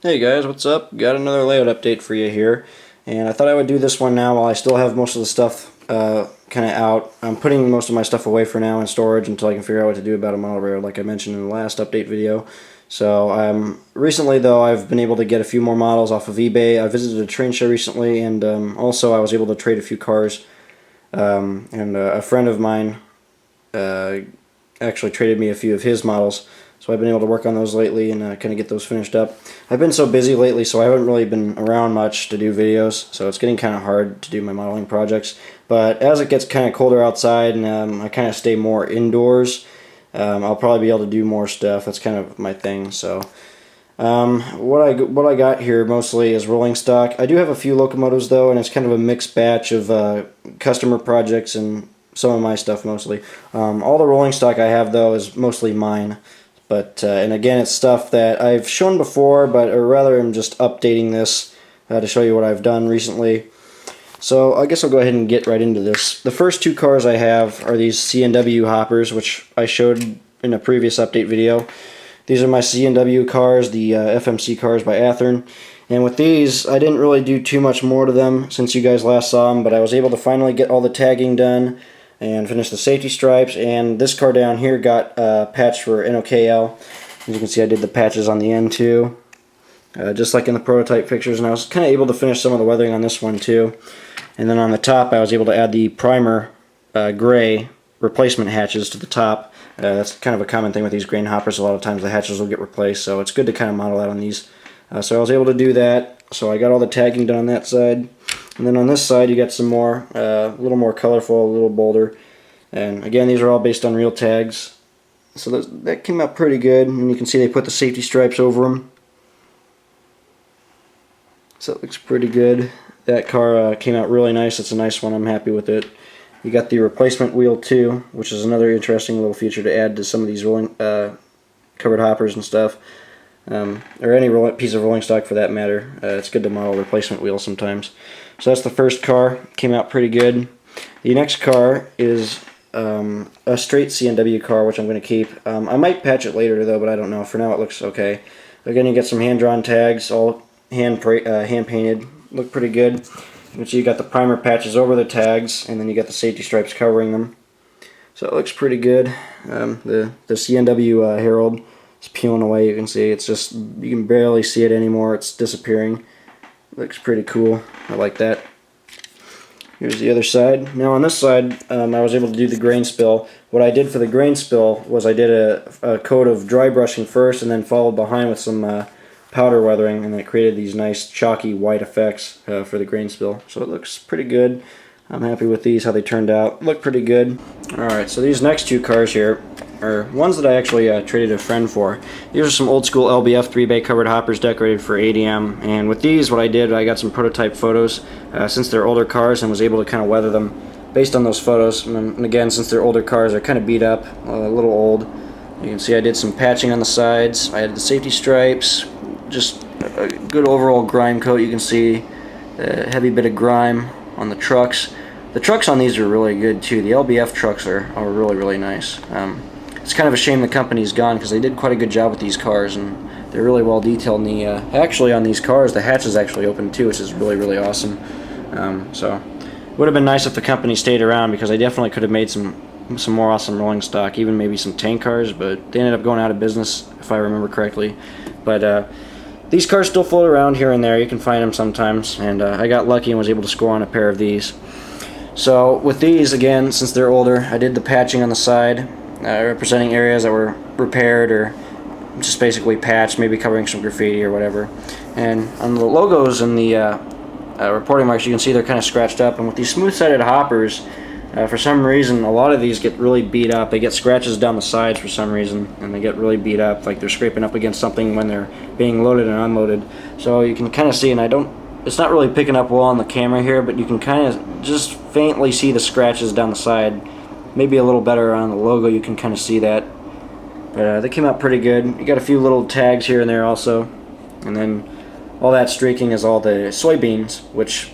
Hey guys, what's up? Got another layout update for you here, and I thought I would do this one now while I still have most of the stuff kind of out. I'm putting most of my stuff away for now in storage until I can figure out what to do about a model railroad, like I mentioned in the last update video. So recently though, I've been able to get a few more models off of eBay. I visited a train show recently, and also I was able to trade a few cars, and a friend of mine actually traded me a few of his models. So I've been able to work on those lately and kind of get those finished up. I've been so busy lately, so I haven't really been around much to do videos, so it's getting kind of hard to do my modeling projects. But as it gets kind of colder outside and I kind of stay more indoors, I'll probably be able to do more stuff. That's kind of my thing. So what I got here mostly is rolling stock. I do have a few locomotives though, and it's kind of a mixed batch of customer projects and some of my stuff mostly. All the rolling stock I have though is mostly mine. But and again, it's stuff that I've shown before, or rather I'm just updating this to show you what I've done recently. So I guess I'll go ahead and get right into this. The first two cars I have are these C&W hoppers, which I showed in a previous update video. These are my C&W cars, the FMC cars by Athearn. And with these, I didn't really do too much more to them since you guys last saw them, but I was able to finally get all the tagging done and finish the safety stripes, and this car down here got patched for NOKL. As you can see, I did the patches on the end too, just like in the prototype pictures, and I was kind of able to finish some of the weathering on this one too. And then on the top, I was able to add the primer gray replacement hatches to the top. That's kind of a common thing with these grain hoppers. A lot of times the hatches will get replaced, so it's good to kind of model out on these. So I was able to do that, so I got all the tagging done on that side. And then on this side you got some more, a little more colorful, a little bolder. And again, these are all based on real tags. So that came out pretty good, and you can see they put the safety stripes over them. So it looks pretty good. That car came out really nice. It's a nice one. I'm happy with it. You got the replacement wheel too, which is another interesting little feature to add to some of these rolling covered hoppers and stuff. Or any piece of rolling stock for that matter. It's good to model replacement wheels sometimes. So that's the first car. Came out pretty good. The next car is a straight C&W car, which I'm going to keep. I might patch it later though, but I don't know. For now it looks okay. Again, you get some hand-drawn tags, all hand-painted. Look pretty good. You got the primer patches over the tags, and then you got the safety stripes covering them. So it looks pretty good. The C&W Herald is peeling away. You can see it's just, you can barely see it anymore. It's disappearing. Looks pretty cool. I like that. Here's the other side. Now on this side, I was able to do the grain spill. What I did for the grain spill was I did a coat of dry brushing first, and then followed behind with some powder weathering, and it created these nice chalky white effects for the grain spill. So it looks pretty good. I'm happy with these, how they turned out. Look pretty good. Alright, so these next two cars here are ones that I actually traded a friend for. These are some old school LBF 3-bay covered hoppers decorated for ADM, and with these what I did, I got some prototype photos since they're older cars, and was able to kind of weather them based on those photos. And again, since they're older cars, they're kind of beat up, a little old. You can see I did some patching on the sides. I added the safety stripes, just a good overall grime coat. You can see a heavy bit of grime on the trucks. The trucks on these are really good too. The LBF trucks are really, really nice. It's kind of a shame the company's gone, because they did quite a good job with these cars, and they're really well detailed. And actually on these cars, the hatch is actually open too, which is really, really awesome. So it would have been nice if the company stayed around, because they definitely could have made some more awesome rolling stock, even maybe some tank cars, but they ended up going out of business, if I remember correctly. But these cars still float around here and there. You can find them sometimes, and I got lucky and was able to score on a pair of these. So with these, again, since they're older, I did the patching on the side, representing areas that were repaired or just basically patched, maybe covering some graffiti or whatever. And on the logos and the reporting marks, you can see they're kind of scratched up. And with these smooth-sided hoppers, for some reason, a lot of these get really beat up. They get scratches down the sides for some reason, and they get really beat up, like they're scraping up against something when they're being loaded and unloaded. So you can kind of see, and it's not really picking up well on the camera here, but you can kind of just faintly see the scratches down the side. Maybe a little better on the logo, you can kind of see that. But they came out pretty good. You got a few little tags here and there also. And then all that streaking is all the soybeans, which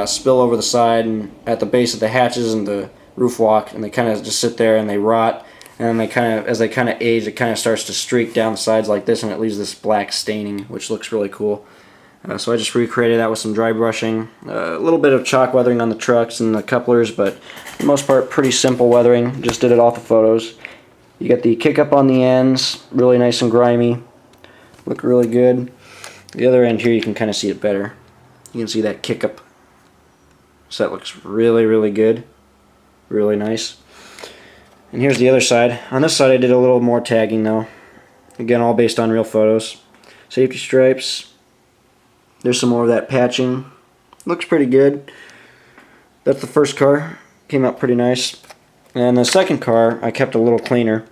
spill over the side and at the base of the hatches and the roof walk, and they kind of just sit there and they rot. and as they kind of age, it kind of starts to streak down the sides like this, and it leaves this black staining, which looks really cool. So I just recreated that with some dry brushing, a little bit of chalk weathering on the trucks and the couplers, but for the most part pretty simple weathering. Just did it off the photos. You got the kick up on the ends, really nice and grimy, look really good. The other end here you can kind of see it better. You can see that kick up, so that looks really, really good, really nice. And here's the other side. On this side I did a little more tagging though, again all based on real photos. Safety stripes. There's some more of that patching. Looks pretty good. That's the first car. Came out pretty nice. And the second car I kept a little cleaner,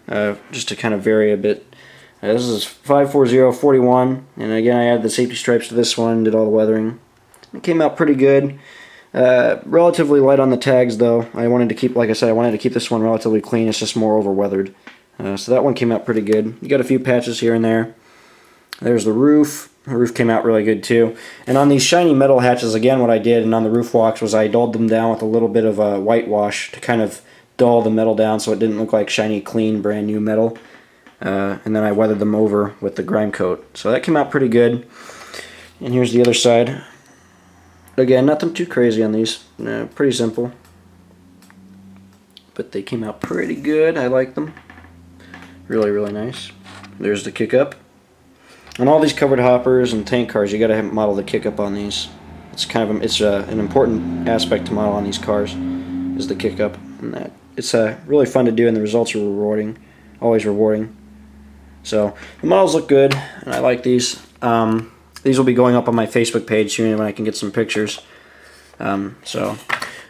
just to kind of vary a bit. This is 540-41, and again I added the safety stripes to this one, did all the weathering. It came out pretty good. Relatively light on the tags though. I wanted to keep, like I said, I wanted to keep this one relatively clean. It's just more over weathered. So that one came out pretty good. You got a few patches here and there. There's the roof. The roof came out really good too. And on these shiny metal hatches, again, what I did, and on the roof walks, was I dulled them down with a little bit of a whitewash to kind of dull the metal down so it didn't look like shiny, clean, brand new metal. And then I weathered them over with the grime coat. So that came out pretty good. And here's the other side. Again, nothing too crazy on these. Pretty simple. But they came out pretty good. I like them. Really, really nice. There's the kick up. On all these covered hoppers and tank cars, you got to model the kick up on these. It's kind of an important aspect to model on these cars, is the kick up, and that it's really fun to do, and the results are rewarding, always rewarding. So the models look good, and I like these. These will be going up on my Facebook page soon when I can get some pictures. So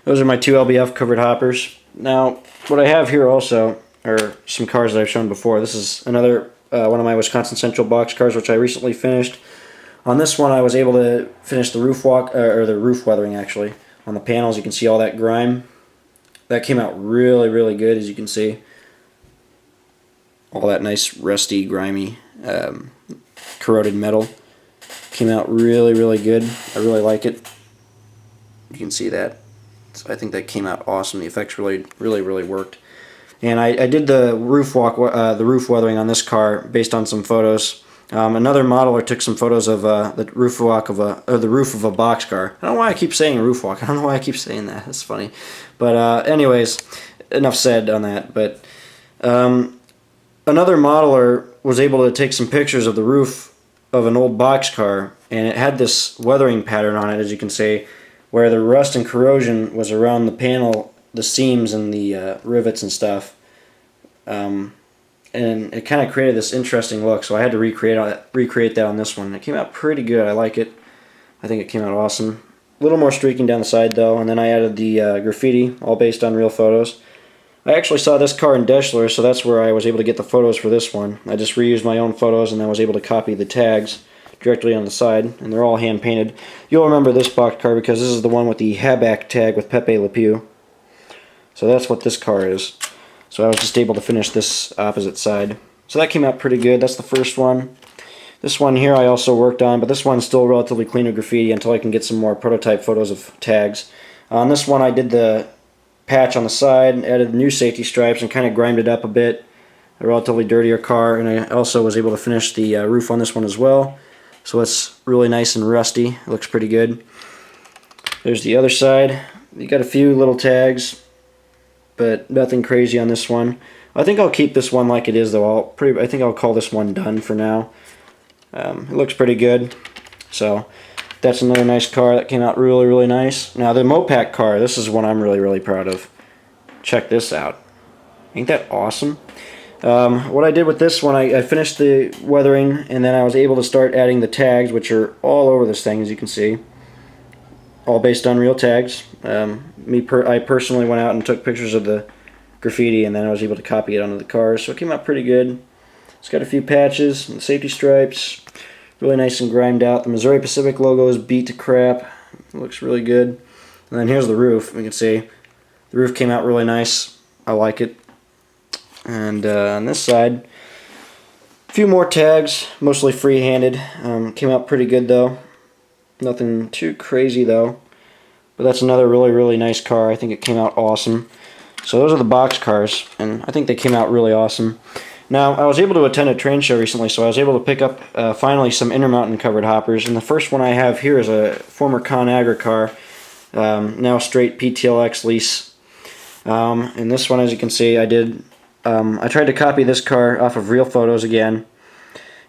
those are my two LBF covered hoppers. Now what I have here also are some cars that I've shown before. This is another one of my Wisconsin Central box cars, which I recently finished. On this one I was able to finish the roof walk, or the roof weathering actually. On the panels you can see all that grime. That came out really, really good, as you can see. All that nice rusty, grimy, corroded metal. Came out really, really good. I really like it. You can see that. So I think that came out awesome. The effects really, really, really worked. And I did the roof weathering on this car based on some photos. Another modeler took some photos of the roof walk of the roof of a boxcar. I don't know why I keep saying roof walk. I don't know why I keep saying that. That's funny. But anyways, enough said on that. But another modeler was able to take some pictures of the roof of an old boxcar, and it had this weathering pattern on it, as you can see, where the rust and corrosion was around the panel, the seams and the rivets and stuff, and it kind of created this interesting look. So I had to recreate that on this one. It came out pretty good. I like it. I think it came out awesome. A little more streaking down the side though, and then I added the graffiti, all based on real photos. I actually saw this car in Deschler, so that's where I was able to get the photos for this one. I just reused my own photos, and I was able to copy the tags directly on the side, and they're all hand painted. You'll remember this box car because this is the one with the Habac tag with Pepe Le Pew. So that's what this car is. So I was just able to finish this opposite side. So that came out pretty good. That's the first one. This one here I also worked on, but this one's still relatively clean of graffiti until I can get some more prototype photos of tags. On this one I did the patch on the side, added new safety stripes, and kind of grimed it up a bit. A relatively dirtier car, and I also was able to finish the roof on this one as well. So it's really nice and rusty. It looks pretty good. There's the other side. You got a few little tags, but nothing crazy on this one. I think I'll keep this one like it is though. I think I'll call this one done for now. It looks pretty good. So that's another nice car that came out really, really nice. Now the Mopac car, this is one I'm really, really proud of. Check this out. Ain't that awesome? What I did with this one, I finished the weathering, and then I was able to start adding the tags, which are all over this thing, as you can see. All based on real tags. I personally went out and took pictures of the graffiti, and then I was able to copy it onto the cars, so it came out pretty good. It's got a few patches and safety stripes. Really nice and grimed out. The Missouri Pacific logo is beat to crap. It looks really good. And then here's the roof. You can see the roof came out really nice. I like it. And on this side, a few more tags, mostly free-handed. Came out pretty good though. Nothing too crazy though. But that's another really, really nice car. I think it came out awesome. So those are the box cars, and I think they came out really awesome. Now, I was able to attend a train show recently, so I was able to pick up finally some Intermountain covered hoppers, and the first one I have here is a former ConAgra car, now straight PTLX lease. And this one, as you can see, I tried to copy this car off of real photos again,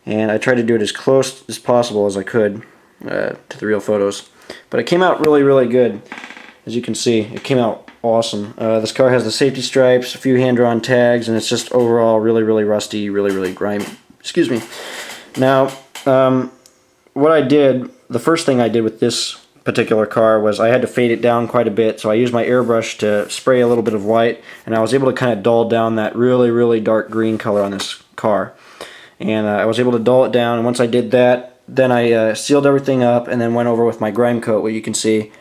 and I tried to do it as close as possible as I could to the real photos. But it came out really, really good. As you can see, it came out awesome. This car has the safety stripes, a few hand-drawn tags, and it's just overall really, really rusty, really, really grimy. Excuse me. Now, what I did, the first thing I did with this particular car was I had to fade it down quite a bit, so I used my airbrush to spray a little bit of white, and I was able to kind of dull down that really, really dark green color on this car. And I was able to dull it down, and once I did that, then I sealed everything up and then went over with my grime coat, where you can see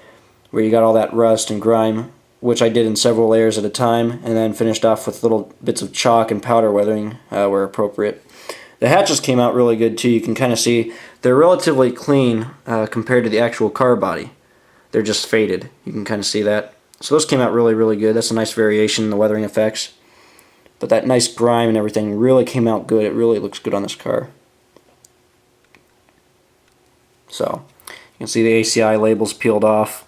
where you got all that rust and grime, which I did in several layers at a time, and then finished off with little bits of chalk and powder weathering where appropriate. The hatches came out really good too. You can kind of see they're relatively clean compared to the actual car body. They're just faded. You can kind of see that. So those came out really, really good. That's a nice variation in the weathering effects. But that nice grime and everything really came out good. It really looks good on this car. So you can see the ACI labels peeled off.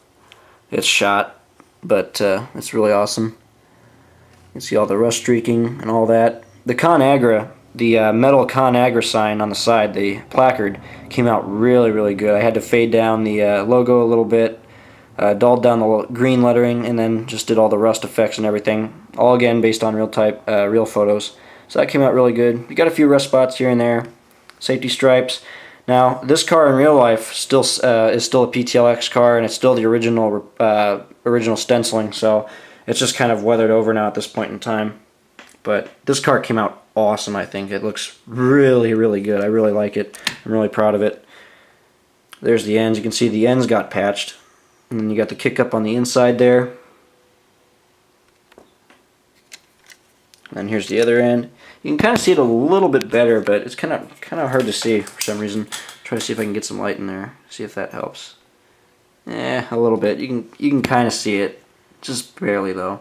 It's shot, but it's really awesome. You can see all the rust streaking and all that. The ConAgra, the metal ConAgra sign on the side, the placard, came out really, really good. I had to fade down the logo a little bit, dulled down the green lettering, and then just did all the rust effects and everything. All again based on real photos. So that came out really good. You got a few rust spots here and there, safety stripes. Now, this car in real life is still a PTLX car, and it's still the original stenciling, so it's just kind of weathered over now at this point in time. But this car came out awesome, I think. It looks really, really good. I really like it. I'm really proud of it. There's the ends. You can see the ends got patched. And then you got the kick up on the inside there. And here's the other end. You can kind of see it a little bit better, but it's kind of hard to see for some reason. Try to see if I can get some light in there. See if that helps. A little bit. You can kind of see it, just barely though.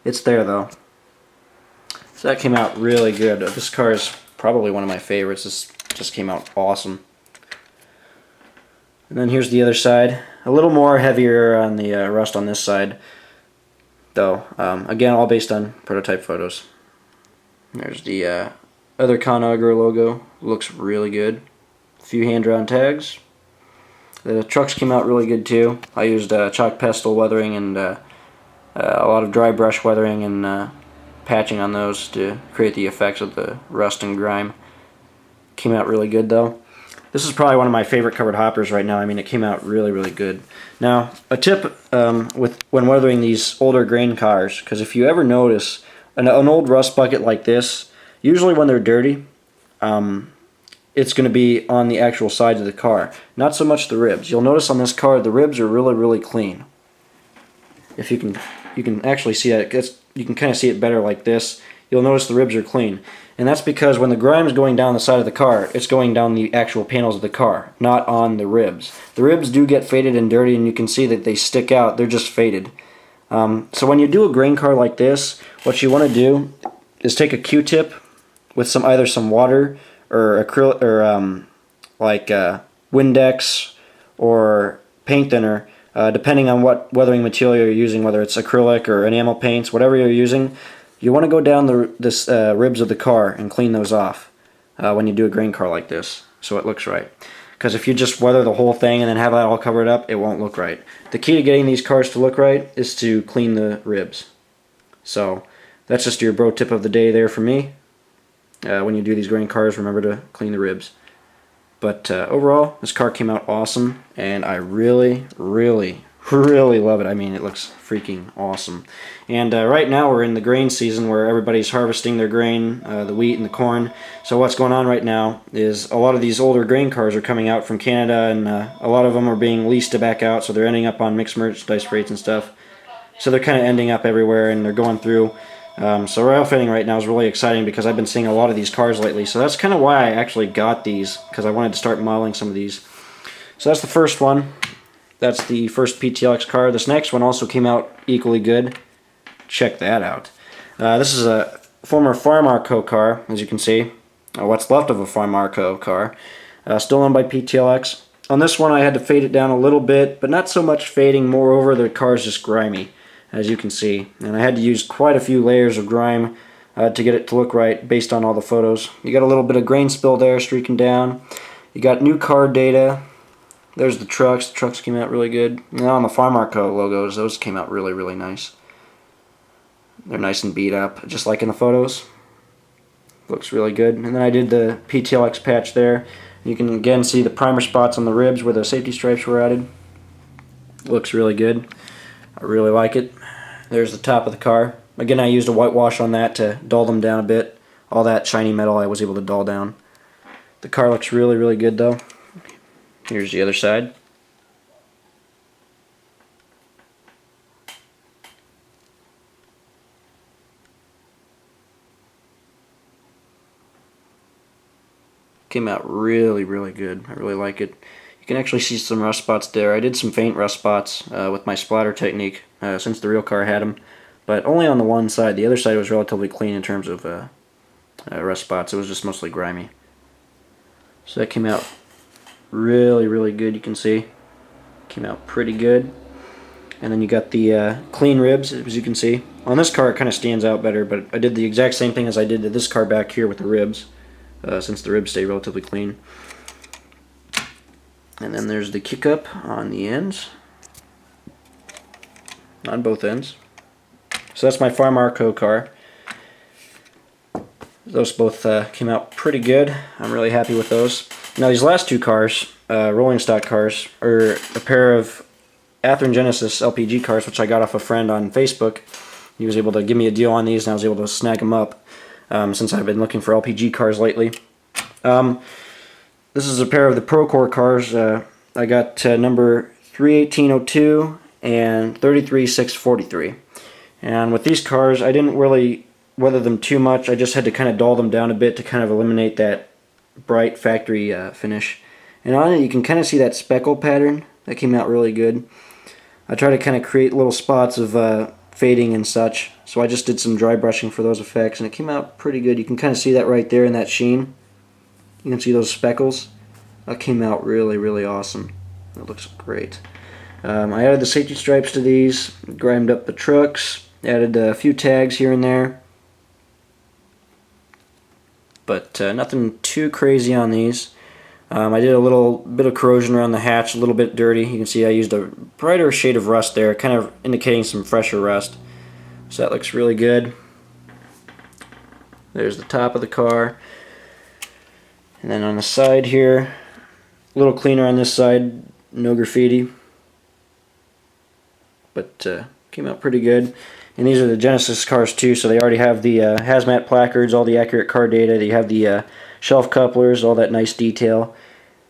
It's there though. So that came out really good. This car is probably one of my favorites. This just came out awesome. And then here's the other side. A little more heavier on the rust on this side, though. Again, all based on prototype photos. There's the other ConAgra logo. Looks really good. A few hand-drawn tags. The trucks came out really good too. I used chalk pestle weathering and a lot of dry brush weathering and patching on those to create the effects of the rust and grime. Came out really good though. This is probably one of my favorite covered hoppers right now. I mean, it came out really, really good. Now, a tip when weathering these older grain cars, because if you ever notice an old rust bucket like this, usually when they're dirty, it's going to be on the actual sides of the car, not so much the ribs. You'll notice on this car the ribs are really, really clean. If you can actually see that, you can kind of see it better like this. You'll notice the ribs are clean, and that's because when the grime is going down the side of the car, it's going down the actual panels of the car, not on the ribs. The ribs do get faded and dirty, and you can see that they stick out. They're just faded. So when you do a grain car like this, what you want to do is take a Q-tip with either some water or acrylic or Windex or paint thinner, depending on what weathering material you're using, whether it's acrylic or enamel paints, whatever you're using. You want to go down the ribs of the car and clean those off when you do a grain car like this, so it looks right. Because if you just weather the whole thing and then have that all covered up, it won't look right. The key to getting these cars to look right is to clean the ribs. So that's just your bro tip of the day there for me. When you do these grain cars, remember to clean the ribs. But overall, this car came out awesome, and I really, really, really love it. I mean, it looks freaking awesome. And right now we're in the grain season where everybody's harvesting their grain, the wheat and the corn. So what's going on right now is a lot of these older grain cars are coming out from Canada, and a lot of them are being leased to back out, so they're ending up on mixed merchandise rates and stuff. So they're kind of ending up everywhere, and they're going through. So rail fitting right now is really exciting because I've been seeing a lot of these cars lately. So that's kind of why I actually got these, because I wanted to start modeling some of these. So that's the first one. That's the first PTLX car. This next one also came out equally good. check that out. This is a former Farmco car, as you can see. What's left of a Farmco car. Still owned by PTLX. On this one I had to fade it down a little bit, but not so much fading. Moreover, the car is just grimy, as you can see. And I had to use quite a few layers of grime to get it to look right based on all the photos. You got a little bit of grain spill there streaking down. You got new car data. There's the trucks. The trucks came out really good. Now on the Farmco logos, those came out really, really nice. They're nice and beat up, just like in the photos. Looks really good. And then I did the PTLX patch there. You can again see the primer spots on the ribs where the safety stripes were added. Looks really good. I really like it. There's the top of the car. Again, I used a whitewash on that to dull them down a bit. All that shiny metal I was able to dull down. The car looks really, really good though. Here's the other side. Came out really, really good. I really like it. You can actually see some rust spots there. I did some faint rust spots with my splatter technique since the real car had them, but only on the one side. The other side was relatively clean in terms of rust spots. It was just mostly grimy. So that came out really, really good. You can see came out pretty good. And then you got the clean ribs, as you can see. On this car it kind of stands out better, but I did the exact same thing as I did to this car back here with the ribs. Since the ribs stay relatively clean. And then there's the kick up on the ends, on both ends. So that's my Farmco car. Those both came out pretty good. I'm really happy with those. Now these last two cars, rolling stock cars, are a pair of Athearn Genesis LPG cars, which I got off a friend on Facebook. He was able to give me a deal on these, and I was able to snag them up. Since I've been looking for LPG cars lately. This is a pair of the Procore cars. I got number 31802 and 33643. And with these cars, I didn't really weather them too much. I just had to kind of dull them down a bit to kind of eliminate that bright factory finish. And on it, you can kind of see that speckle pattern. That came out really good. I try to kind of create little spots of fading and such. So I just did some dry brushing for those effects, and it came out pretty good. You can kind of see that right there in that sheen. You can see those speckles. That came out really, really awesome. That looks great. I added the safety stripes to these, grimed up the trucks, added a few tags here and there. But nothing too crazy on these. I did a little bit of corrosion around the hatch, a little bit dirty. You can see I used a brighter shade of rust there, kind of indicating some fresher rust. So that looks really good. There's the top of the car. And then on the side here, a little cleaner on this side, no graffiti. But came out pretty good. And these are the Genesis cars too, so they already have the hazmat placards, all the accurate car data. They have the shelf couplers, all that nice detail.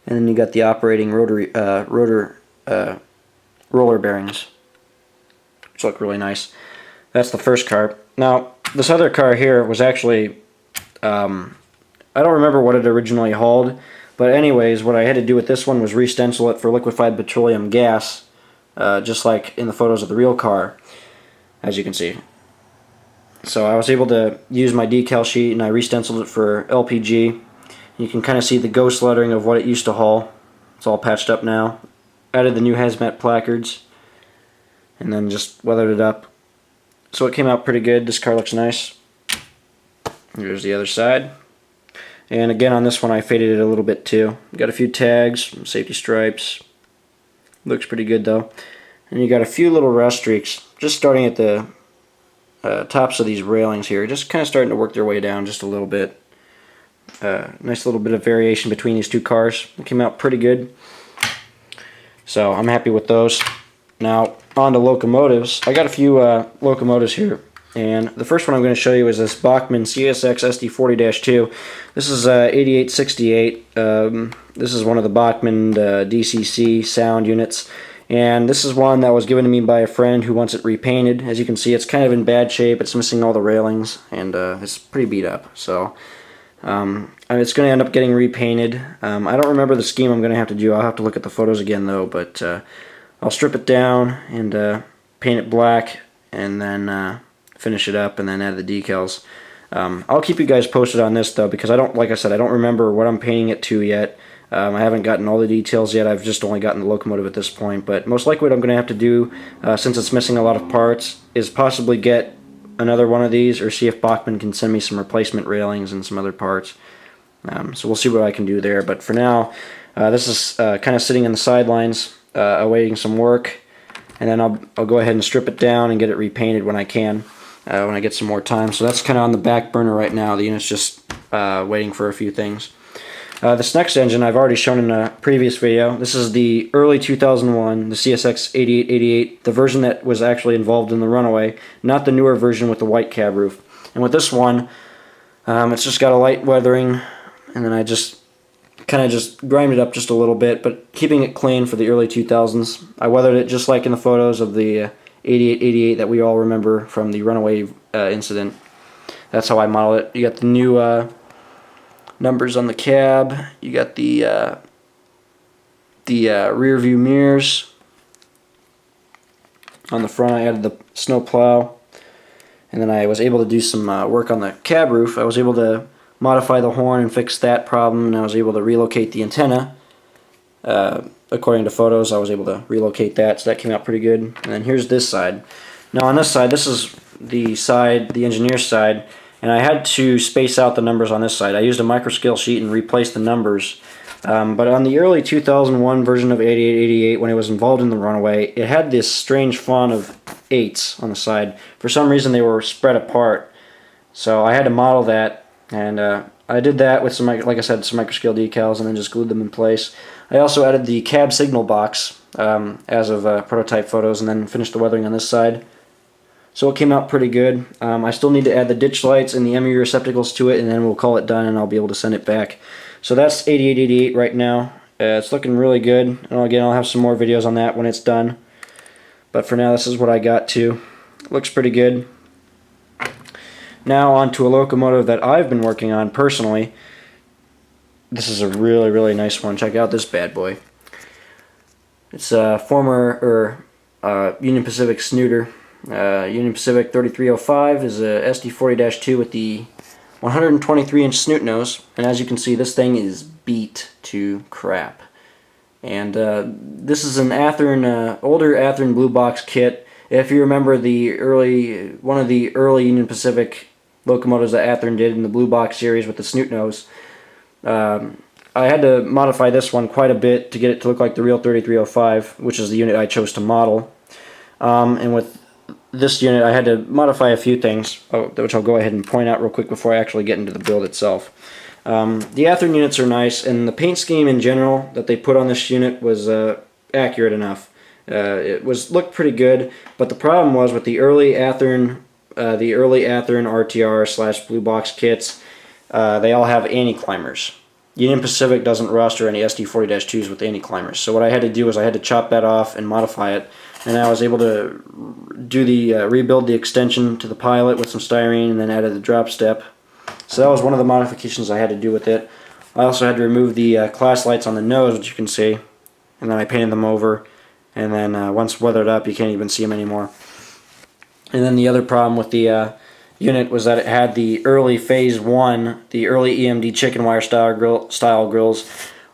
And then you got the operating roller bearings, which look really nice. That's the first car. Now, this other car here was actually, I don't remember what it originally hauled, but anyways, what I had to do with this one was re-stencil it for liquefied petroleum gas, just like in the photos of the real car, as you can see. So I was able to use my decal sheet and I re-stenciled it for LPG. You can kind of see the ghost lettering of what it used to haul. It's all patched up now. Added the new hazmat placards and then just weathered it up. So it came out pretty good. This car looks nice. Here's the other side. And again on this one I faded it a little bit too. Got a few tags, some safety stripes. Looks pretty good though. And you got a few little rust streaks just starting at the tops of these railings here. Just kind of starting to work their way down just a little bit. Nice little bit of variation between these two cars. It came out pretty good. So I'm happy with those. Now on to locomotives. I got a few locomotives here. And the first one I'm going to show you is this Bachmann CSX SD40-2. This is 8868. This is one of the Bachmann DCC sound units. And this is one that was given to me by a friend who wants it repainted. As you can see, it's kind of in bad shape. It's missing all the railings, and it's pretty beat up. So it's going to end up getting repainted. I don't remember the scheme I'm going to have to do. I'll have to look at the photos again, though. But I'll strip it down and paint it black, and then finish it up, and then add the decals. I'll keep you guys posted on this though, because like I said, I don't remember what I'm painting it to yet. I haven't gotten all the details yet. I've just only gotten the locomotive at this point. But most likely what I'm going to have to do, since it's missing a lot of parts, is possibly get another one of these, or see if Bachmann can send me some replacement railings and some other parts. So we'll see what I can do there. But for now, this is kind of sitting in the sidelines, awaiting some work. And then I'll go ahead and strip it down and get it repainted when I can, when I get some more time. So that's kind of on the back burner right now. The unit's just waiting for a few things. This next engine I've already shown in a previous video. This is the early 2001, the CSX 8888, the version that was actually involved in the runaway, not the newer version with the white cab roof. And with this one, it's just got a light weathering, and then I just kind of just grimed it up just a little bit, but keeping it clean for the early 2000s. I weathered it just like in the photos of the 8888 that we all remember from the runaway incident. That's how I modeled it. You got the new numbers on the cab. You got the rear view mirrors. On the front I added the snow plow, and then I was able to do some work on the cab roof. I was able to modify the horn and fix that problem, and I was able to relocate the antenna. According to photos, I was able to relocate that, so that came out pretty good. And then here's this side. Now on this side, this is the side, the engineer's side, and I had to space out the numbers on this side. I used a microscale sheet and replaced the numbers. But on the early 2001 version of 8888, when it was involved in the runaway, it had this strange font of 8s on the side. For some reason they were spread apart. So I had to model that, and I did that with some, like I said, some microscale decals, and then just glued them in place. I also added the cab signal box as of prototype photos, and then finished the weathering on this side. So it came out pretty good. I still need to add the ditch lights and the MU receptacles to it, and then we'll call it done, and I'll be able to send it back. So that's 8888 right now. It's looking really good. And again, I'll have some more videos on that when it's done. But for now, this is what I got to. Looks pretty good. Now on to a locomotive that I've been working on personally. This is a really, really nice one. Check out this bad boy. It's a former Union Pacific snooter. Union Pacific 3305 is a SD40-2 with the 123-inch snoot nose, and as you can see, this thing is beat to crap. And this is an older Athearn blue box kit. If you remember one of the early Union Pacific locomotives that Athearn did in the blue box series with the snoot nose, I had to modify this one quite a bit to get it to look like the real 3305, which is the unit I chose to model. And with this unit I had to modify a few things, which I'll go ahead and point out real quick before I actually get into the build itself. The Athearn units are nice, and the paint scheme in general that they put on this unit was accurate enough. It looked pretty good, but the problem was with the early Athearn RTR / blue box kits, they all have anti-climbers. Union Pacific doesn't roster any SD40-2s with anti-climbers, so what I had to do was I had to chop that off and modify it, and I was able to rebuild the extension to the pilot with some styrene, and then added the drop step. So that was one of the modifications I had to do with it. I also had to remove the class lights on the nose, which you can see, and then I painted them over, and then once weathered up you can't even see them anymore. And then the other problem with the unit was that it had the early Phase 1, the early EMD chicken wire style grills.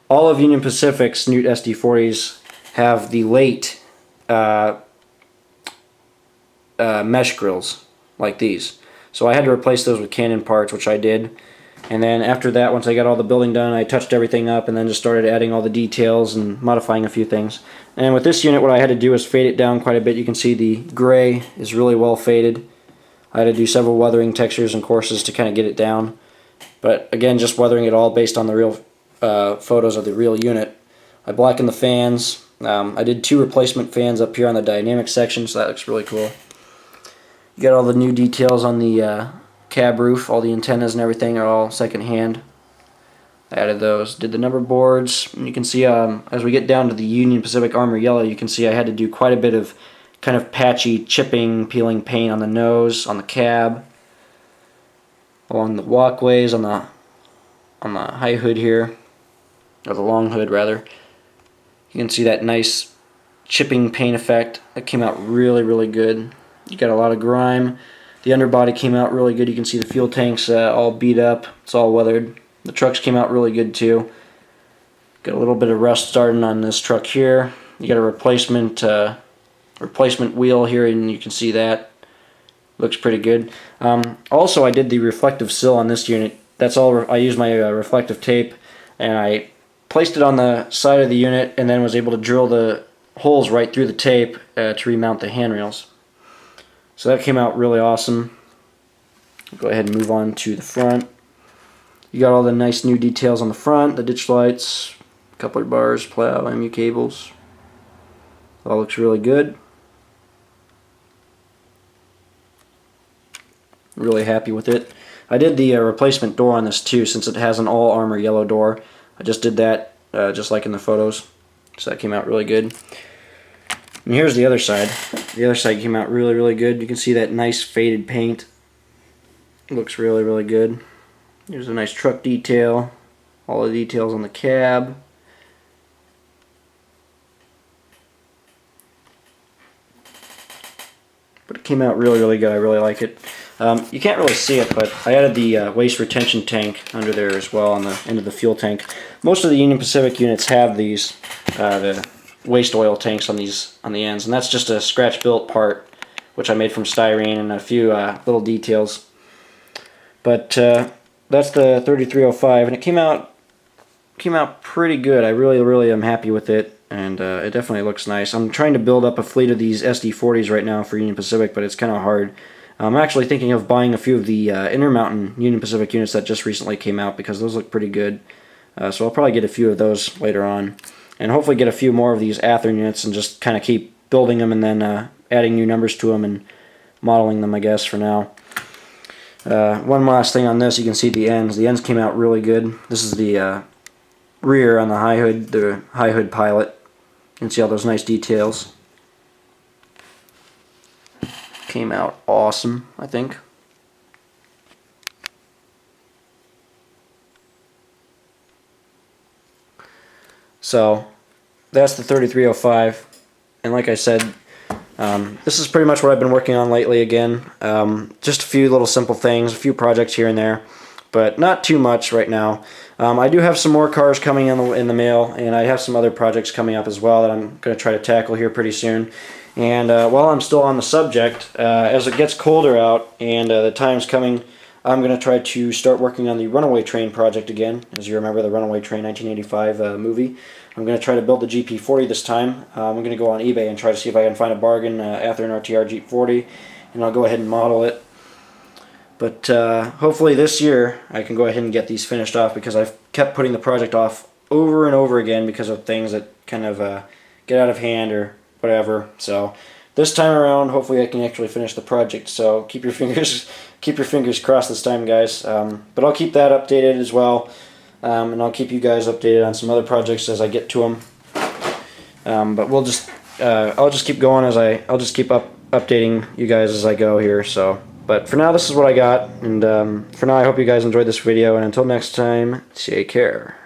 All of Union Pacific's Snoot SD40s have the late mesh grills like these. So I had to replace those with Canon parts, which I did. And then after that, once I got all the building done, I touched everything up and then just started adding all the details and modifying a few things. And with this unit, what I had to do is fade it down quite a bit. You can see the gray is really well faded. I had to do several weathering textures and courses to kind of get it down. But again, just weathering it all based on the real photos of the real unit. I blackened the fans. I did 2 replacement fans up here on the dynamic section, so that looks really cool. You got all the new details on the cab roof. All the antennas and everything are all second-hand. I added those. Did the number boards. And you can see as we get down to the Union Pacific Armor Yellow, you can see I had to do quite a bit of kind of patchy chipping, peeling paint on the nose, on the cab, along the walkways, on the high hood here, or the long hood rather. You can see that nice chipping paint effect. That came out really, really good. You got a lot of grime. The underbody came out really good. You can see the fuel tank's all beat up. It's all weathered. The trucks came out really good too. Got a little bit of rust starting on this truck here. You got a replacement wheel here, and you can see that. Looks pretty good. Also, I did the reflective sill on this unit. That's all. I used my reflective tape, and I placed it on the side of the unit, and then was able to drill the holes right through the tape to remount the handrails. So that came out really awesome. I'll go ahead and move on to the front. You got all the nice new details on the front, the ditch lights, coupler bars, plow, MU cables. All looks really good. Really happy with it. I did the replacement door on this too, since it has an all armor yellow door. I just did that just like in the photos, so that came out really good. And here's the other side. The other side came out really, really good. You can see that nice faded paint. It looks really, really good. Here's a nice truck detail. All the details on the cab. But it came out really, really good. I really like it. You can't really see it, but I added the waste retention tank under there as well on the end of the fuel tank. Most of the Union Pacific units have these, the waste oil tanks on the ends, and that's just a scratch-built part, which I made from styrene and a few little details. But that's the 3305, and it came out pretty good. I really, really am happy with it, and it definitely looks nice. I'm trying to build up a fleet of these SD40s right now for Union Pacific, but it's kind of hard. I'm actually thinking of buying a few of the Intermountain Union Pacific units that just recently came out, because those look pretty good. So I'll probably get a few of those later on, and hopefully get a few more of these Athearn units and just kind of keep building them and then adding new numbers to them and modeling them, I guess, for now. One last thing on this, you can see the ends. The ends came out really good. This is the rear on the high hood pilot. You can see all those nice details. Came out awesome, I think. So that's the 3305, and like I said, this is pretty much what I've been working on lately again. Just a few little simple things, a few projects here and there, but not too much right now. I do have some more cars coming in the mail, and I have some other projects coming up as well that I'm going to try to tackle here pretty soon. And while I'm still on the subject, as it gets colder out and the time's coming, I'm going to try to start working on the Runaway Train project again. As you remember, the Runaway Train 1985 movie. I'm going to try to build the GP40 this time. I'm going to go on eBay and try to see if I can find a bargain Athearn RTR Jeep 40, and I'll go ahead and model it. But hopefully this year I can go ahead and get these finished off, because I've kept putting the project off over and over again because of things that kind of get out of hand or whatever. So this time around, hopefully I can actually finish the project. So keep your fingers crossed this time, guys. But I'll keep that updated as well, and I'll keep you guys updated on some other projects as I get to them. But we'll just I'll just keep going I'll just keep updating you guys as I go here. So, but for now, this is what I got, and for now, I hope you guys enjoyed this video. And until next time, take care.